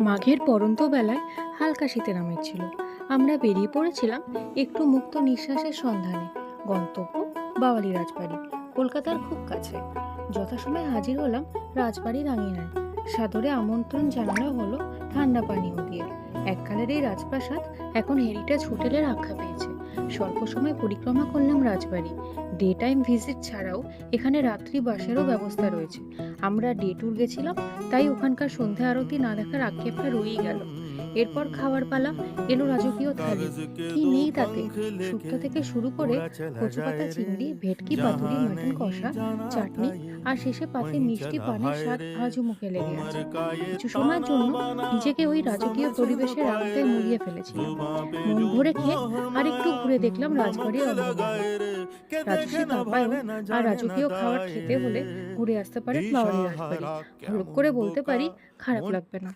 মাঘের পড়ন্ত বেলায় হালকা শীতের আমেজ ছিল। আমরা বেরিয়ে পড়েছিলাম একটু মুক্ত নিঃশ্বাসের সন্ধানে। গন্তব্য বাওয়ালি রাজবাড়ি, কলকাতার খুব কাছে। যথাসময়ে হাজির হলাম রাজবাড়ির আঙিনায়। সাদরে আমন্ত্রণ জানানো হলো ঠান্ডা পানীয় দিয়ে। এককালের এই রাজপ্রাসাদ এখন হেরিটেজ হোটেলের আখ্যা পেয়েছে। স্বল্প সময় পরিক্রমা করলাম রাজবাড়ি। ডে টাইম ভিজিট ছাড়াও এখানে রাত্রি বাসেরও ব্যবস্থা রয়েছে। আমরা ডে ট্যুর গেছিলাম, তাই ওখানকার সন্ধ্যা আরতি না দেখার আক্ষেপটা রয়েই গেল। এরপর খাওয়ার পালা, এলো রাজকীয় থালি। কি নেই তাতে! শুক্তো থেকে শুরু করে কচু পাতা চিংড়ি, ভেটকি পাতুরি, মাটন কষা, চাটনি, আর শেষে পাতে মিষ্টি পানের স্বাদ আজও মুখে লেগে আছে। কিছু সময়ের জন্য নিজেকে ওই রাজকীয় পরিবেশের আওতায় মুড়িয়ে ফেলেছিলাম। মন ভরে খেয়ে আর একটু ঘুরে দেখলাম রাজবাড়ির অন্দরমহল। রাজস্বিক আপ্যায়ন আর রাজকীয় খাবার খেতে হলে ঘুরে আসতে পারেন বাওয়ালি রাজবাড়ি। হলপ করে বলতে পারি, খারাপ লাগবে না।